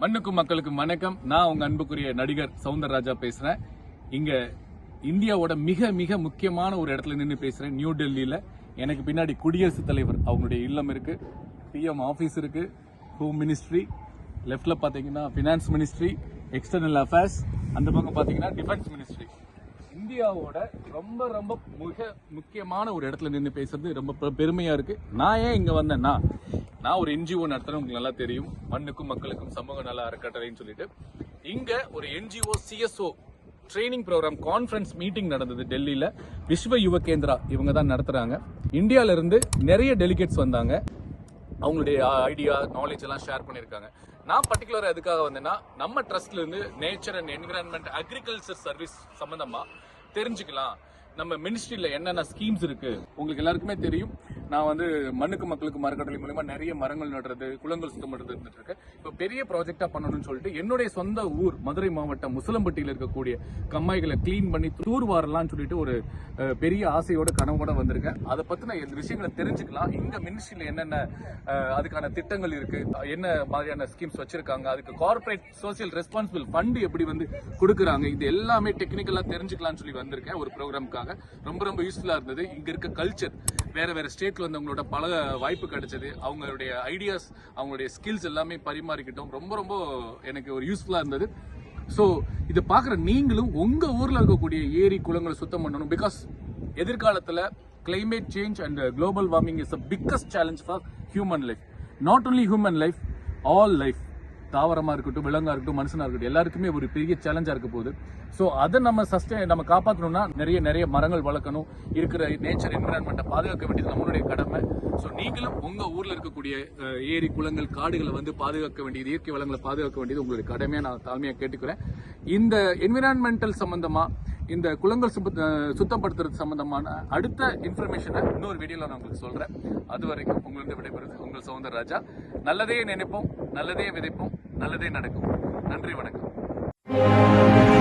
மண்ணுக்கும் மக்களுக்கும் வணக்கம். நான் உங்க அன்புக்குரிய நடிகர் சவுந்தரராஜா பேசுறேன். இங்க இந்தியாவோட மிக மிக முக்கியமான ஒரு இடத்துல நின்று பேசுறேன். நியூ டெல்லியில எனக்கு பின்னாடி குடியரசுத் தலைவர் அவங்களுடைய இல்லம் இருக்கு, பிஎம் ஆபீஸ் இருக்கு, ஹோம் மினிஸ்ட்ரி, லெப்ட்ல பாத்தீங்கன்னா பினான்ஸ் மினிஸ்ட்ரி, எக்ஸ்டர்னல் அஃபேர்ஸ், அந்த பக்கம் பாத்தீங்கன்னா டிஃபென்ஸ் மினிஸ்ட்ரி. இந்தியாவோட ரொம்ப ரொம்ப மிக முக்கியமான ஒரு இடத்துல நின்று பேசுறது ரொம்ப பெருமையா இருக்கு. நான் ஏன் இங்க வந்தேன்னா, நான் ஒரு என்ஜிஓ நடத்துறேன், உங்களுக்கு நல்லா தெரியும், மண்ணுக்கும் மக்களுக்கும் சமூக நல அறக்கட்டளைன்னு சொல்லிட்டு. இங்க ஒரு NGO CSO training program conference meeting நடந்தது டெல்லியில. விஸ்வ யுவ கேந்திரா இவங்க தான் நடத்துறாங்க. இந்தியால இருந்து நிறைய டெலிகேட்ஸ் வந்தாங்க. அவங்களுடைய ஐடியா நாலேஜ் எல்லாம் ஷேர் பண்ணிருக்காங்க. நான் பர்டிகுலரா எதுக்காக வந்தேன்னா, நம்ம ட்ரஸ்ட்ல இருந்து nature and environment agriculture service சம்பந்தமா தெரிஞ்சுக்கலாம். நம்ம மினிஸ்ட்ரியில என்னென்ன ஸ்கீம்ஸ் இருக்கு, உங்களுக்கு எல்லாருக்குமே தெரியும். நான் வந்து மண்ணுக்கு மக்களுக்கு மரக்கட்டளை மூலமா நிறைய மரங்கள் நடுறது, குளங்கள் சுத்தம் பண்றது இருந்துட்டு இருக்கு. இப்போ பெரிய ப்ராஜெக்டா பண்ணணும்னு சொல்லிட்டு என்னுடைய சொந்த ஊர் மதுரை மாவட்டம் முசலம்பட்டியில இருக்கக்கூடிய கம்மாய்களை கிளீன் பண்ணி தூர் வாரலாம்னு சொல்லிட்டு ஒரு பெரிய ஆசையோட கனவோட வந்திருக்கேன். அதை பத்தின விஷயங்களை தெரிஞ்சுக்கலாம். இங்க மினிஸ்ட்ரியில என்னென்ன அதுக்கான திட்டங்கள் இருக்கு, என்ன மாதிரியான ஸ்கீம்ஸ் வச்சிருக்காங்க, அதுக்கு கார்பரேட் சோசியல் ரெஸ்பான்சிபிள் ஃபண்ட் எப்படி வந்து கொடுக்குறாங்க, இது எல்லாமே டெக்னிக்கலா தெரிஞ்சுக்கலாம்னு சொல்லி வந்திருக்கேன் ஒரு ப்ரோக்ராம்காக. ரொம்ப ரொம்ப யூஸ்ஃபுல்லா இருந்தது. இங்க இருக்க கல்ச்சர், வேற வேற ஸ்டேட்ல வந்தவங்களோட பல வாய்ப்பு கிடைச்சது, அவங்களுடைய ஐடியாஸ், அவங்களுடைய ஸ்கில்ஸ் எல்லாமே பரிமாறிக்கிட்டோம். ரொம்ப ரொம்ப எனக்கு ஒரு யூஸ்ஃபுல்லா இருந்தது. ஸோ இதை பார்க்குற நீங்களும் உங்க ஊர்ல இருக்கக்கூடிய ஏரி குளங்களை சுத்தம் பண்ணணும். பிகாஸ் எதிர்காலத்தில் climate change and global warming is the biggest challenge for human life. Not only human life, all life. தாவரமா இருக்கட்டும், விலங்கா இருக்கட்டும், மனுஷனா இருக்கட்டும், எல்லாருக்குமே ஒரு பெரிய சேலஞ்சா இருக்க போகுது. ஸோ அதை நம்ம காப்பாற்றணும்னா நிறைய மரங்கள் வளர்க்கணும், இருக்கிற நேச்சர் என்விரான்மெண்ட்டை பாதுகாக்க வேண்டியது நம்மளுடைய கடமை. ஸோ நீங்களும் உங்க ஊர்ல இருக்கக்கூடிய ஏரி குளங்கள் காடுகளை வந்து பாதுகாக்க வேண்டியது, இயற்கை வளங்களை பாதுகாக்க வேண்டியது உங்களுடைய கடமையா நான் தாழ்மையா கேட்டுக்கிறேன். இந்த என்விரான்மெண்டல் சம்பந்தமா, இந்த குளங்கள் சுத்தப்படுத்துறது சம்பந்தமான அடுத்த இன்ஃபர்மேஷனை இன்னொரு வீடியோல நான் உங்களுக்கு சொல்றேன். அது வரைக்கும் உங்களுக்கு விடைபெறுது உங்கள் சவுந்தரராஜா. நல்லதே நினைப்போம், நல்லதே விதைப்போம், நல்லதே நடக்கும். நன்றி, வணக்கம்.